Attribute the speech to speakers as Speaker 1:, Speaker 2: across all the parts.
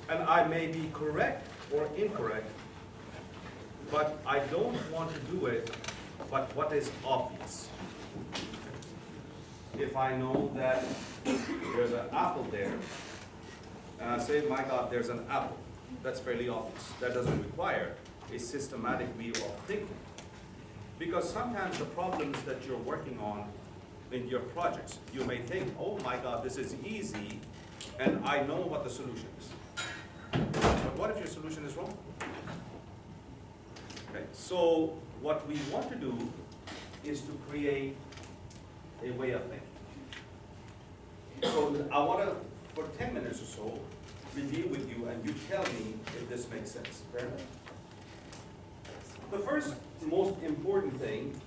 Speaker 1: And I may be correct or incorrect, but I don't want to do it but what is obvious. If I know that there's an apple there, and I say, my God, there's an apple, that's fairly obvious. That doesn't require a systematic view of thinking. Because sometimes the problems that you're working on in your projects, you may think, oh my God, this is easy, and I know what the solution is. But what if your solution is wrong? Okay, so what we want to do is to create a way of thinking. So I want to, for 10 minutes or so, review with you, and you tell me if this makes sense. Fair enough? The first most important thing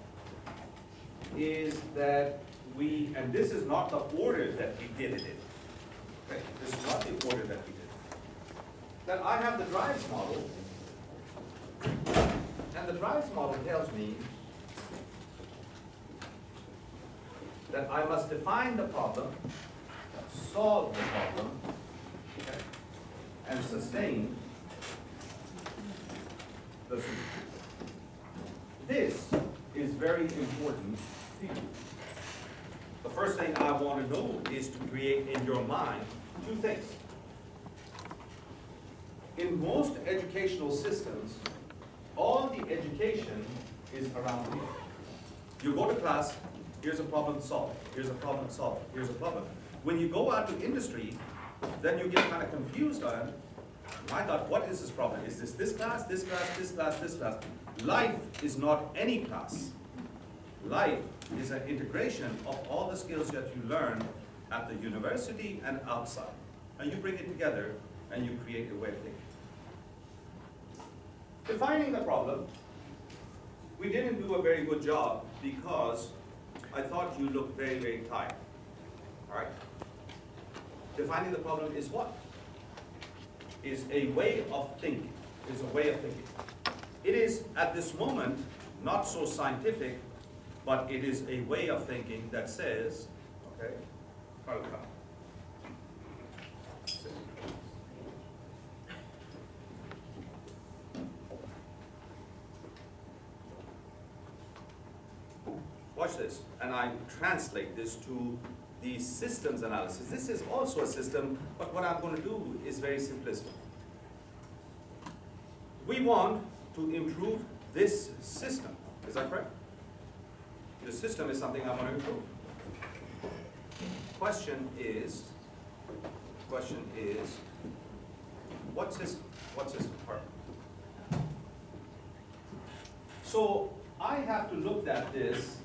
Speaker 1: is that we, and this is not the order that we did it in. Okay? This is not the order that we did it. That I have the drives model, and the drives model tells me that I must define the problem, solve the problem, okay, and sustain the solution. This is very important to you. The first thing I want to know is to create in your mind two things. In most educational systems, all the education is around here. You go to class, here's a problem solved, here's a problem solved, here's a problem. When you go out to industry, then you get kind of confused on, my God, what is this problem? Is this class, this class, this class, this class? Life is not any class. Life is an integration of all the skills that you learn at the university and outside. And you bring it together and you create a way of thinking. Defining the problem, we didn't do a very good job because I thought you looked very, very tired. All right? Defining the problem is what? Is a way of thinking. Is a way of thinking. It is, at this moment, not so scientific, but it is a way of thinking that says, okay, Carl, come. Watch this, and I translate this to the systems analysis. This is also a system, but what I'm going to do is very simplistic. We want to improve this system. Is that correct? The system is something I want to improve. Question is, what system? What system? Perfect. So I have to look at this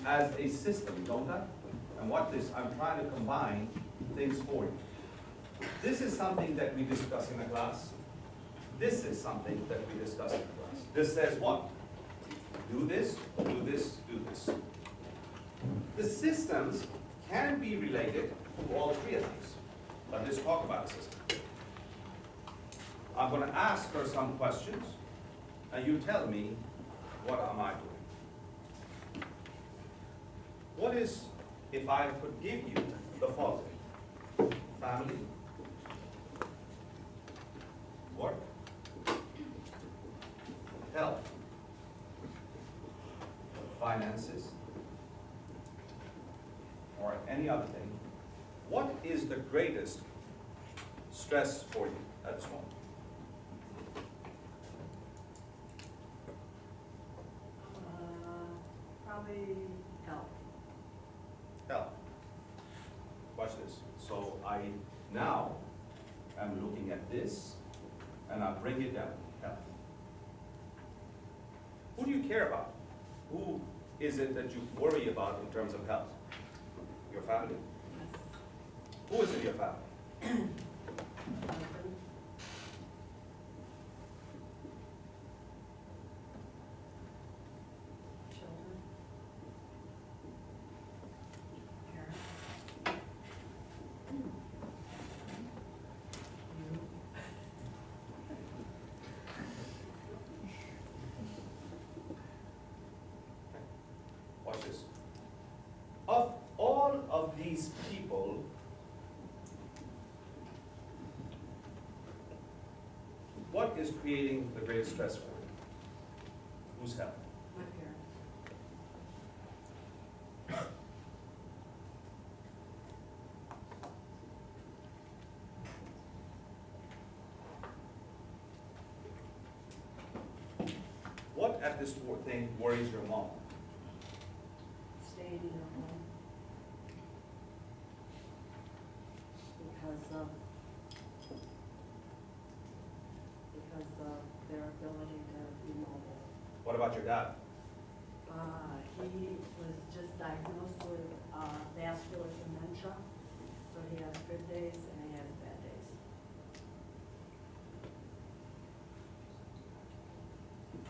Speaker 1: as a system, don't I? And what this, I'm trying to combine things for you. This is something that we discuss in the class. This is something that we discuss in the class. This says what? Do this, do this, do this. The systems can be related to all three of these. But let's talk about the system. I'm going to ask her some questions, and you tell me, what am I doing? What is, if I could give you the following? Family, work, health, finances, or any other thing. What is the greatest stress for you at this moment?
Speaker 2: Probably health.
Speaker 1: Health. Watch this. So I now am looking at this, and I bring it down. Health. Who do you care about? Who is it that you worry about in terms of health? Your family? Who is in your family?
Speaker 2: Husband. Children. Parents. You.
Speaker 1: Watch this. Of all of these people, is creating the greatest stress for you? Whose health?
Speaker 2: My parents.
Speaker 1: What at this thing worries your mom?
Speaker 2: Staying in their home. Because of their ability to be mobile.
Speaker 1: What about your dad?
Speaker 2: He was just diagnosed with vascular dementia, so he has good days and he has bad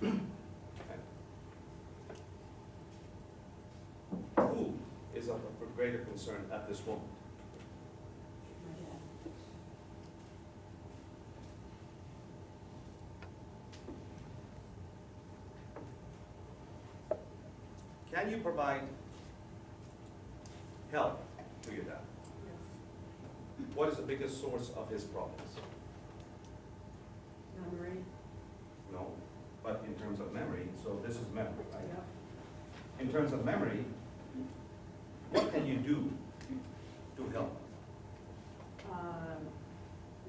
Speaker 2: days.
Speaker 1: Who is of a greater concern at this moment?
Speaker 2: My dad.
Speaker 1: Can you provide help to your dad?
Speaker 2: Yes.
Speaker 1: What is the biggest source of his problems?
Speaker 2: Memory.
Speaker 1: No, but in terms of memory, so this is memory, right?
Speaker 2: Yep.
Speaker 1: In terms of memory, what can you do to help?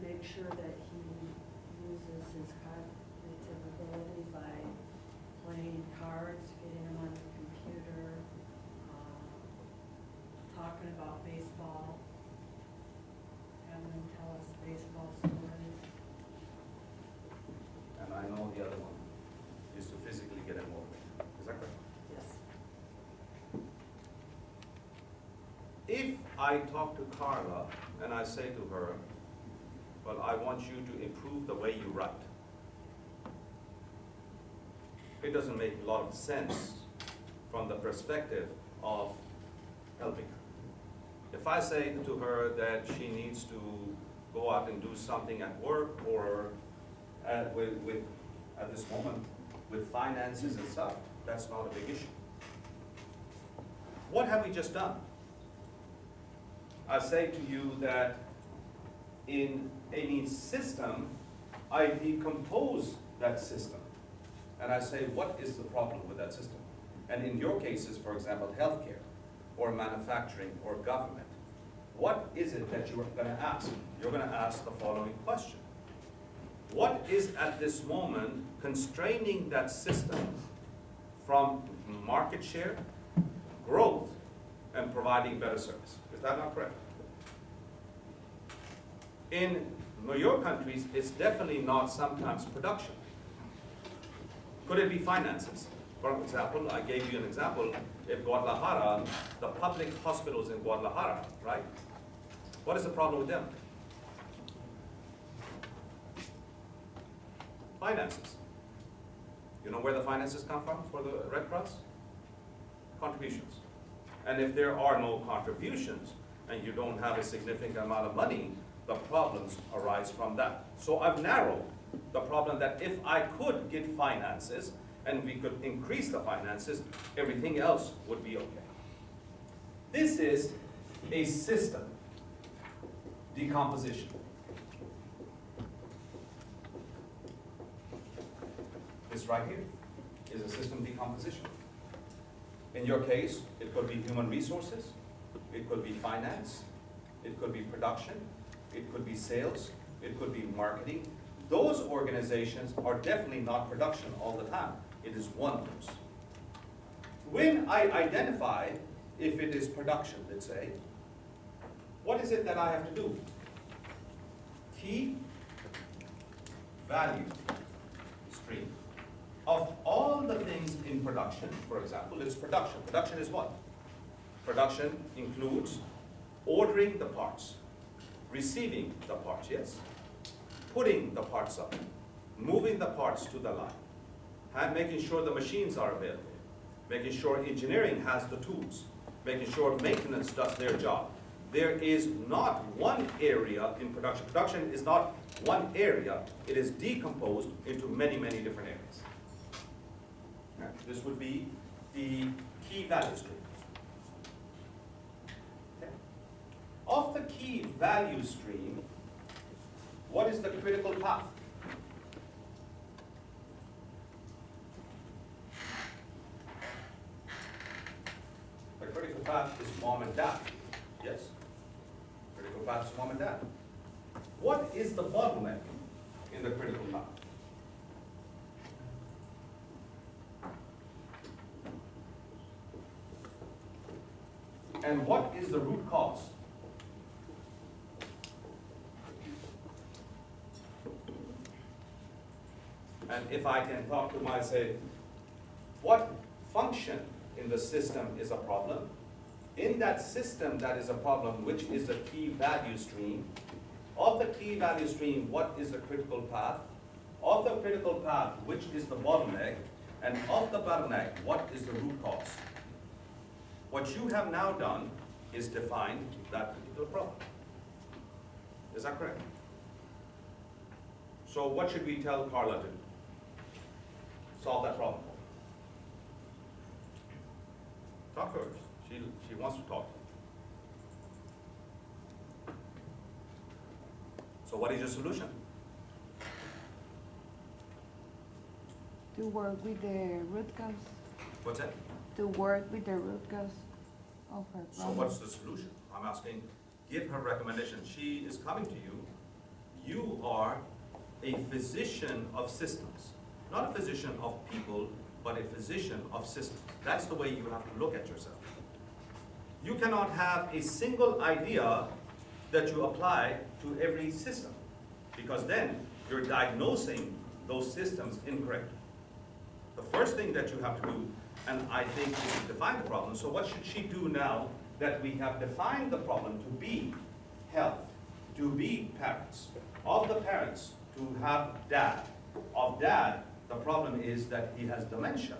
Speaker 2: Make sure that he uses his cognitive ability by playing cards, getting him on the computer, talking about baseball, having him tell us baseball stories.
Speaker 1: And I know the other one is to physically get him motivated. Is that correct?
Speaker 2: Yes.
Speaker 1: If I talk to Carla and I say to her, well, I want you to improve the way you write, it doesn't make a lot of sense from the perspective of helping her. If I say to her that she needs to go out and do something at work or at this moment with finances and stuff, that's not a big issue. What have we just done? I say to you that in any system, I decompose that system. And I say, what is the problem with that system? And in your cases, for example, healthcare, or manufacturing, or government, what is it that you're going to ask? You're going to ask the following question. What is at this moment constraining that system from market share, growth, and providing better service? Is that not correct? In your countries, it's definitely not sometimes production. Could it be finances? For example, I gave you an example. If Guadalajara, the public hospitals in Guadalajara, right? What is the problem with them? Finances. You know where the finances come from for the Red Cross? Contributions. And if there are no contributions and you don't have a significant amount of money, the problems arise from that. So I've narrowed the problem that if I could get finances and we could increase the finances, everything else would be okay. This is a system decomposition. This right here is a system decomposition. In your case, it could be human resources, it could be finance, it could be production, it could be sales, it could be marketing. Those organizations are definitely not production all the time. It is one of those. When I identify if it is production, let's say, what is it that I have to do? Key value stream. Of all the things in production, for example, it's production. Production is what? Production includes ordering the parts, receiving the parts, yes? Putting the parts up, moving the parts to the line, and making sure the machines are available, making sure engineering has the tools, making sure maintenance does their job. There is not one area in production. Production is not one area. It is decomposed into many, many different areas. Okay. This would be the key value stream. Okay. Of the key value stream, what is the critical path? path is mom and dad. Yes? Critical path is mom and dad. What is the bottleneck in the critical path? And what is the root cause? And if I can talk to my, say, what function in the system is a problem? In that system that is a problem, which is the key value stream? Of the key value stream, what is the critical path? Of the critical path, which is the bottleneck? And of the bottleneck, what is the root cause? What you have now done is define that particular problem. Is that correct? So what should we tell Carla to do? Solve that problem. Talk to her. She wants to talk. So what is your solution?
Speaker 3: To work with the root cause,
Speaker 1: What's that?
Speaker 3: to work with the root cause of her
Speaker 1: So
Speaker 3: problem.
Speaker 1: what's the solution? I'm asking, give her recommendation. She is coming to you. You are a physician of systems. Not a physician of people, but a physician of systems. That's the way you have to look at yourself. You cannot have a single idea that you apply to every system, because then you're diagnosing those systems incorrectly. The first thing that you have to do, and I think, is to define the problem. So what should she do now that we have defined the problem to be health, to be parents? Of the parents, to have dad. Of dad, the problem is that he has dementia.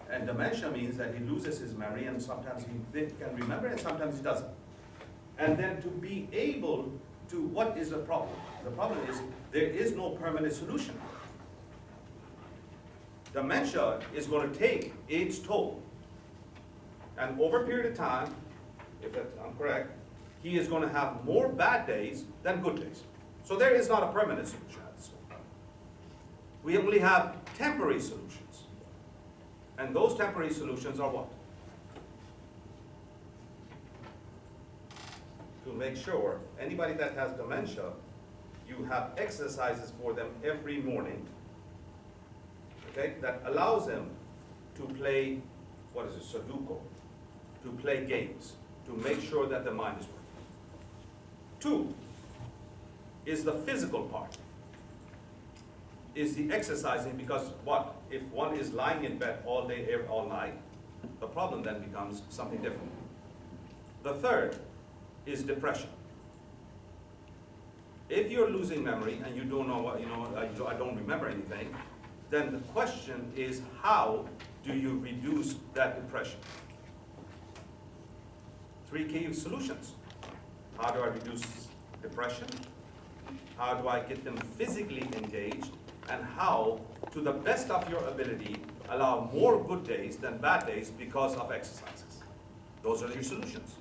Speaker 1: And dementia means that he loses his memory, and sometimes he can remember and sometimes he doesn't. And then to be able to, what is the problem? The problem is there is no permanent solution. Dementia is going to take its toll. And over a period of time, if I'm correct, he is going to have more bad days than good days. So there is not a permanent solution at this point. We only have temporary solutions. And those temporary solutions are what? To make sure anybody that has dementia, you have exercises for them every morning, okay, that allows them to play, what is it, Sudoku, to play games, to make sure that the mind is working. 2 is the physical part, is the exercising, because what? If one is lying in bed all day, all night, the problem then becomes something different. The 3rd is depression. If you're losing memory and you don't know what, I don't remember anything, then the question is, how do you reduce that depression? 3 key solutions. How do I reduce depression? How do I get them physically engaged? And how, to the best of your ability, allow more good days than bad days because of exercises? Those are your solutions.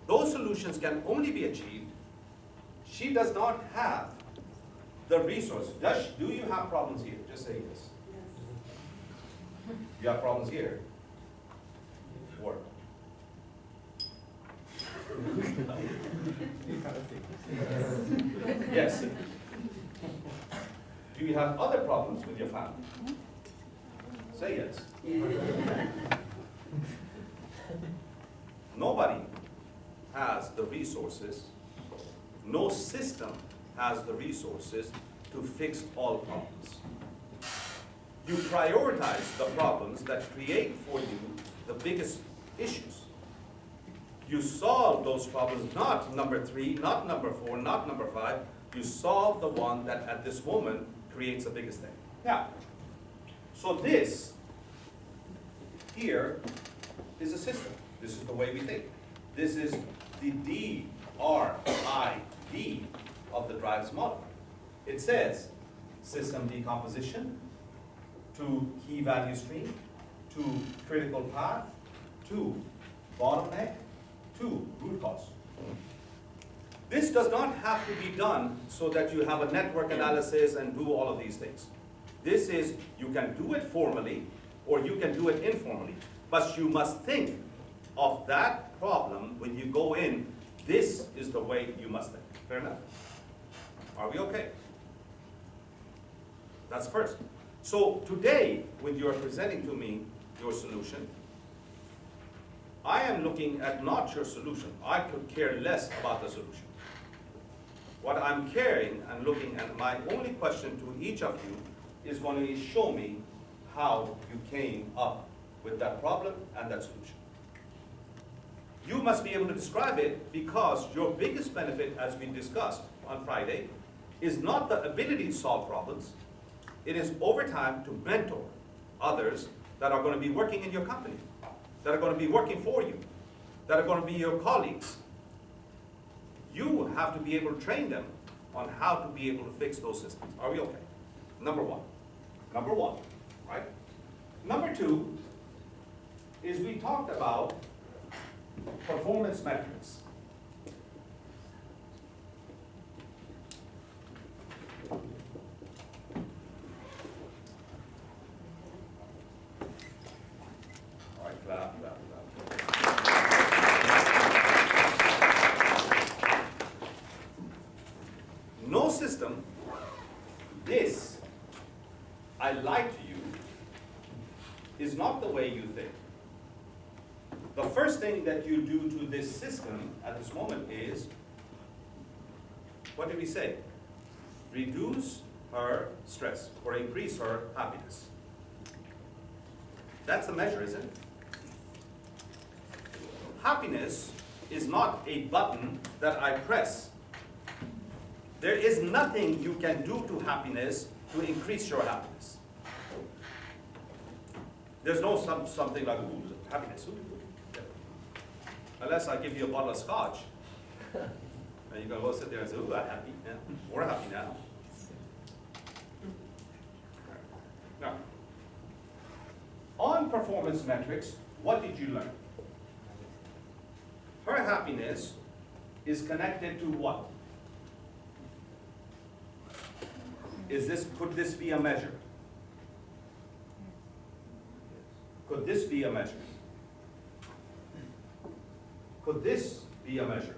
Speaker 1: Those solutions can only be achieved. She does not have the resource. Do you have problems here? Just say yes.
Speaker 2: Yes.
Speaker 1: You have problems here. Work. Yes. Do you have other problems with your family? Say yes. Nobody has the resources, no system has the resources to fix all problems. You prioritize the problems that create for you the biggest issues. You solve those problems, not number 3, not number 4, not number 5. You solve the one that at this moment creates the biggest thing. Now, so this here is a system. This is the way we think. This is the DRIV of the Drives model. It says system decomposition, to key value stream, to critical path, to bottleneck, to root cause. This does not have to be done so that you have a network analysis and do all of these things. This is, you can do it formally or you can do it informally, but you must think of that problem, when you go in, this is the way you must think. Fair enough? Are we okay? That's first. So today, when you're presenting to me your solution, I am looking at not your solution. I could care less about the solution. What I'm caring and looking at, my only question to each of you is going to show me how you came up with that problem and that solution. You must be able to describe it, because your biggest benefit, as we discussed on Friday, is not the ability to solve problems. It is over time to mentor others that are going to be working in your company, that are going to be working for you, that are going to be your colleagues. You have to be able to train them on how to be able to fix those systems. Are we okay? Number one, right? Number two is we talked about performance metrics. All right, clap. No system, this, I lied to you, is not the way you think. The first thing that you do to this system at this moment is, what did we say? Reduce her stress or increase her happiness. That's the measure, isn't it? Happiness is not a button that I press. There is nothing you can do to happiness to increase your happiness. There's no something like, ooh, happiness. Unless I give you a bottle of scotch, and you can go sit there and say, ooh, I'm happy. Yeah, we're happy now. Now, on performance metrics, what did you learn? Her happiness is connected to what? Could this be a measure? Could this be a measure? Could this be a measure?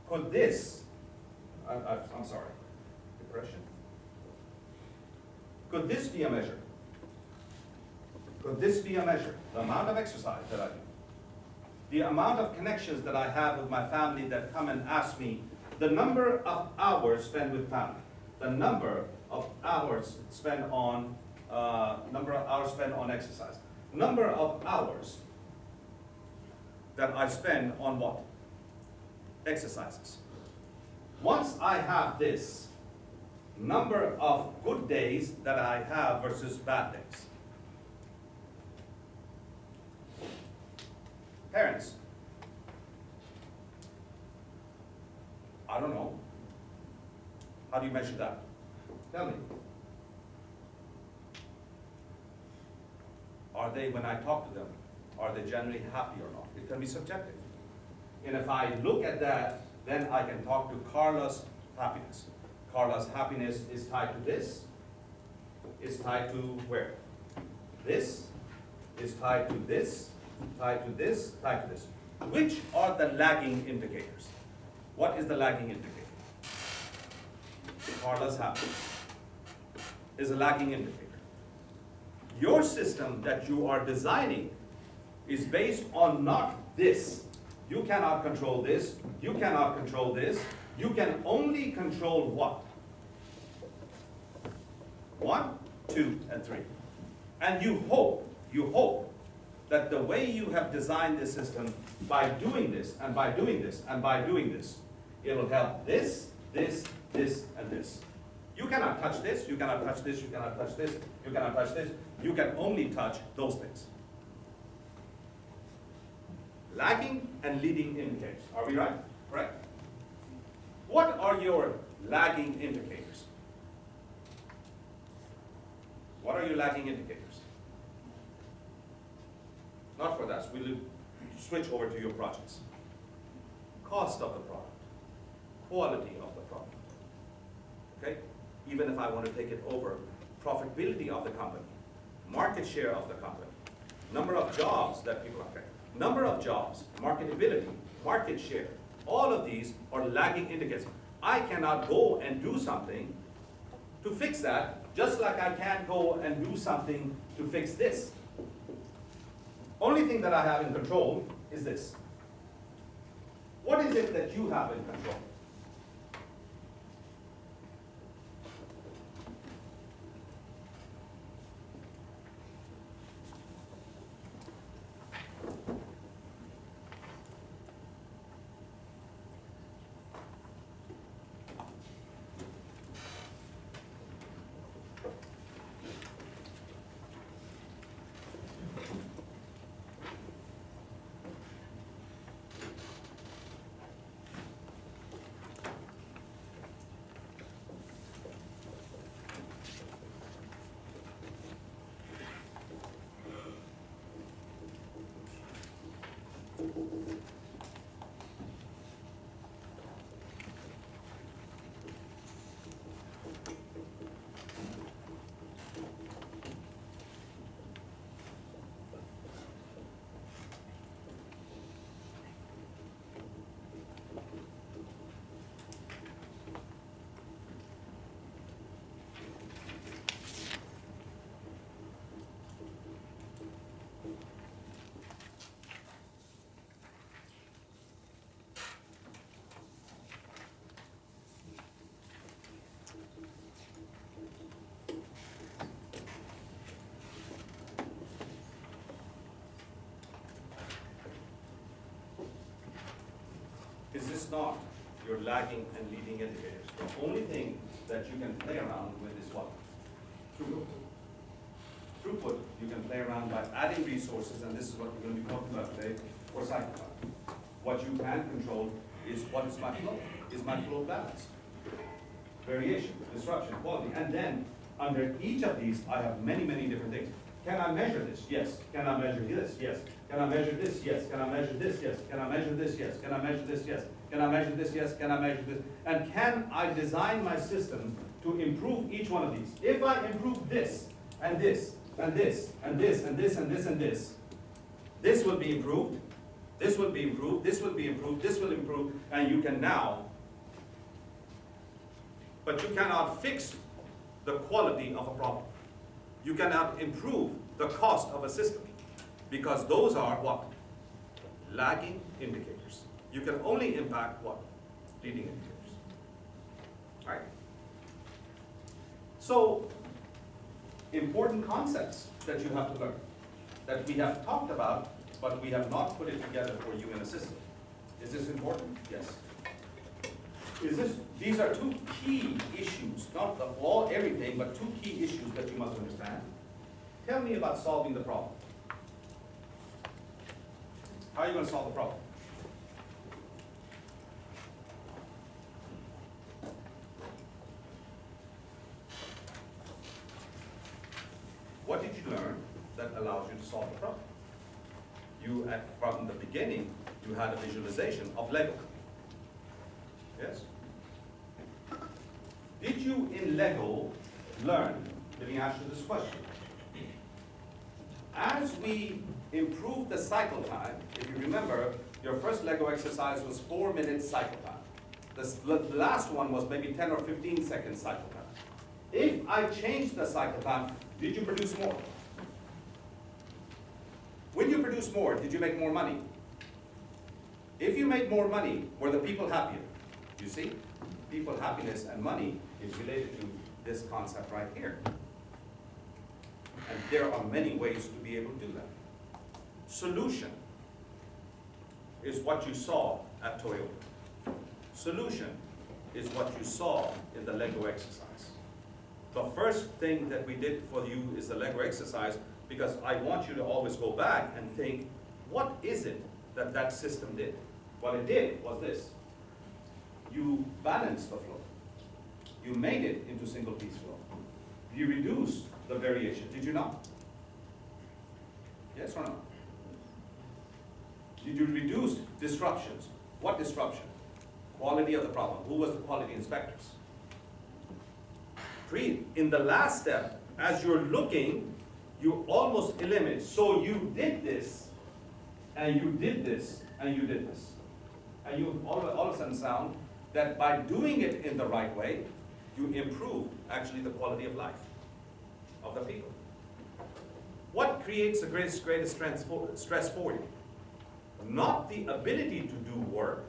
Speaker 1: Could this, I'm sorry, depression? Could this be a measure? Could this be a measure? The amount of exercise that I do. The amount of connections that I have with my family that come and ask me, the number of hours spent with family, the number of hours spent on exercise, number of hours that I spend on what? Exercises. Once I have this, number of good days that I have versus bad days. Parents, I don't know. How do you measure that? Tell me. Are they, when I talk to them, are they generally happy or not? It can be subjective. And if I look at that, then I can talk to Carla's happiness. Carla's happiness is tied to this, is tied to where? This, is tied to this, tied to this, tied to this. Which are the lagging indicators? What is the lagging indicator? Carla's happiness is a lagging indicator. Your system that you are designing is based on not this. You cannot control this. You cannot control this. You can only control what? 1, 2, and 3. And you hope that the way you have designed this system, by doing this, and by doing this, and by doing this, it will help this, this, this, and this. You cannot touch this, you cannot touch this, you cannot touch this, you cannot touch this. You can only touch those things. Lagging and leading indicators. Are we right? Correct. What are your lagging indicators? What are your lagging indicators? Not for that. We'll switch over to your projects. Cost of the product. Quality of the product. Okay? Even if I want to take it over, profitability of the company, market share of the company, number of jobs that people are getting, number of jobs, marketability, market share, all of these are lagging indicators. I cannot go and do something to fix that, just like I can't go and do something to fix this. Only thing that I have in control is this. What is it that you have in control? Is this not your lagging and leading indicators? The only thing that you can play around with is what? Throughput. Throughput, you can play around by adding resources, and this is what we're going to be talking about today, for cycle time. What you can control is what is my flow? Is my flow balanced? Variation, disruption, quality, and then under each of these, I have many, many different things. Can I measure this? Yes. Can I measure this? Yes. Can I measure this? Yes. Can I measure this? Yes. Can I measure this? Yes. Can I measure this? Yes. Can I measure this? Yes. Can I measure this? And can I design my system to improve each one of these? If I improve this, and this, and this, and this, and this, and this, and this will be improved, this will be improved, this will be improved, this will improve, and you can now, but you cannot fix the quality of a problem. You cannot improve the cost of a system, because those are what? Lagging indicators. You can only impact what? Leading indicators. Right? So, important concepts that you have to learn, that we have talked about, but we have not put it together for you in a system. Is this important? Yes. These are two key issues, not everything, but two key issues that you must understand. Tell me about solving the problem. How are you going to solve the problem? What did you learn that allows you to solve the problem? From the beginning, you had a visualization of Lego. Yes? Did you in Lego learn, let me ask you this question. As we improve the cycle time, if you remember, your first Lego exercise was 4 minutes cycle time. The last one was maybe 10 or 15 seconds cycle time. If I changed the cycle time, did you produce more? When you produce more, did you make more money? If you make more money, were the people happier? You see? People happiness and money is related to this concept right here. And there are many ways to be able to do that. Solution is what you saw at Toyota. Solution is what you saw in the Lego exercise. The first thing that we did for you is the Lego exercise, because I want you to always go back and think, what is it that that system did? What it did was this. You balanced the flow. You made it into single piece flow. You reduced the variation, did you not? Yes or no? Did you reduce disruptions? What disruption? Quality of the problem. Who was the quality inspectors? In the last step, as you're looking you almost eliminate. So you did this, and you did this, and you did this. And you all of a sudden found that by doing it in the right way, you improve actually the quality of life of the people. What creates the greatest stress for you? Not the ability to do work,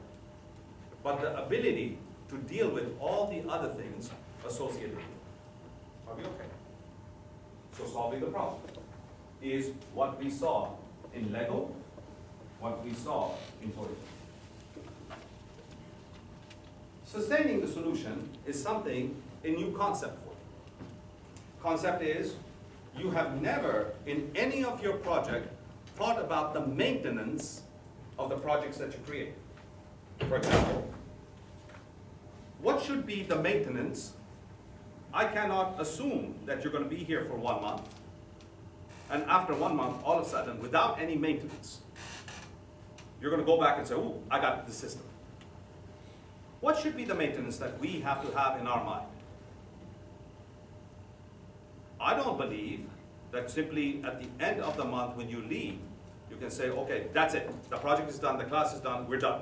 Speaker 1: but the ability to deal with all the other things associated with it. Are we okay? So solving the problem is what we saw in Lego, what we saw in Toyota. Sustaining the solution is something, a new concept for you. Concept is, you have never in any of your project thought about the maintenance of the projects that you create. For example, what should be the maintenance? I cannot assume that you're going to be here for 1 month, and after 1 month, all of a sudden, without any maintenance, you're going to go back and say, "Ooh, I got the system." What should be the maintenance that we have to have in our mind? I don't believe that simply at the end of the month when you leave, you can say, "Okay, that's it. The project is done, the class is done, we're done."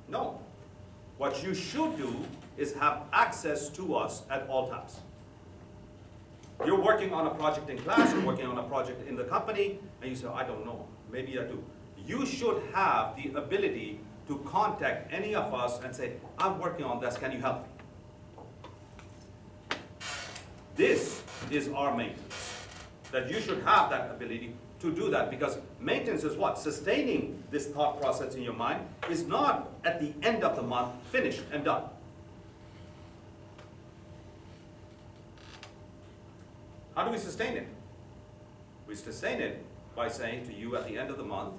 Speaker 1: No. What you should do is have access to us at all times. You're working on a project in class, you're working on a project in the company, and you say, "I don't know, maybe I do." You should have the ability to contact any of us and say, "I'm working on this, can you help me?" This is our maintenance. That you should have that ability to do that, because maintenance is what? Sustaining this thought process in your mind is not at the end of the month, finished and done. How do we sustain it? We sustain it by saying to you at the end of the month,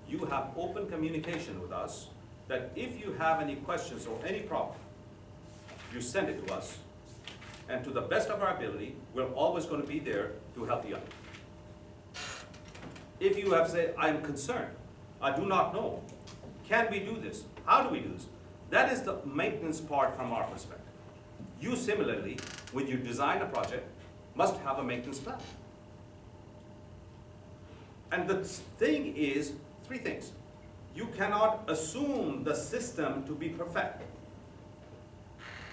Speaker 1: you have open communication with us, that if you have any questions or any problem, you send it to us, and to the best of our ability, we're always going to be there to help you out. If you have said, "I'm concerned, I do not know, can we do this? How do we do this?" That is the maintenance part from our perspective. You similarly, when you design a project, must have a maintenance plan. And the thing is, 3 things. You cannot assume the system to be perfect.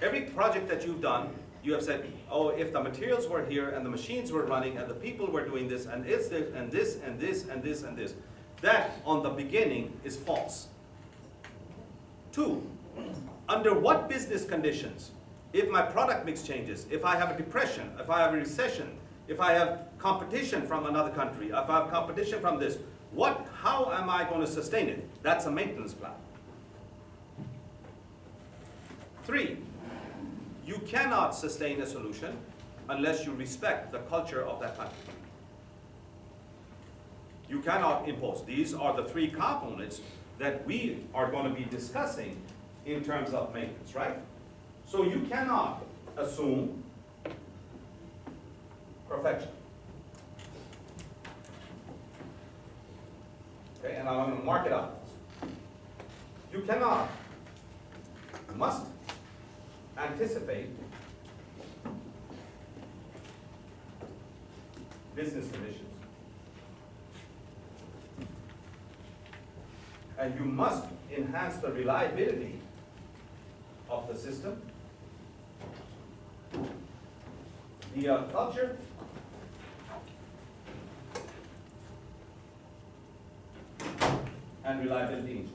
Speaker 1: Every project that you've done, you have said, "Oh, if the materials were here and the machines were running and the people were doing this and it's this and this and this and this and this." That on the beginning is false. 2, under what business conditions, if my product mix changes, if I have a depression, if I have a recession, if I have competition from another country, if I have competition from this, how am I going to sustain it? That's a maintenance plan. 3, you cannot sustain a solution unless you respect the culture of that country. You cannot impose. These are the 3 components that we are going to be discussing in terms of maintenance, right? So you cannot assume perfection. Okay, and I'm going to mark it up. You cannot, must anticipate business conditions. And you must enhance the reliability of the system, the culture, and reliability engine.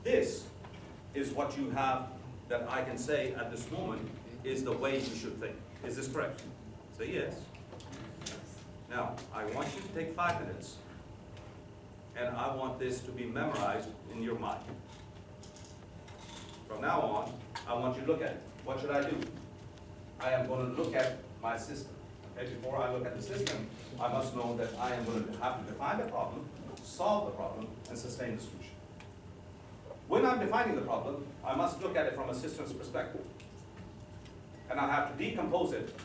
Speaker 1: This is what you have that I can say at this moment is the way you should think. Is this correct? Say yes. Now, I want you to take 5 minutes, and I want this to be memorized in your mind. From now on, I want you to look at it. What should I do? I am going to look at my system. Okay, before I look at the system, I must know that I am going to have to define the problem, solve the problem, and sustain the solution. When I'm defining the problem, I must look at it from a systems perspective. And I have to decompose it.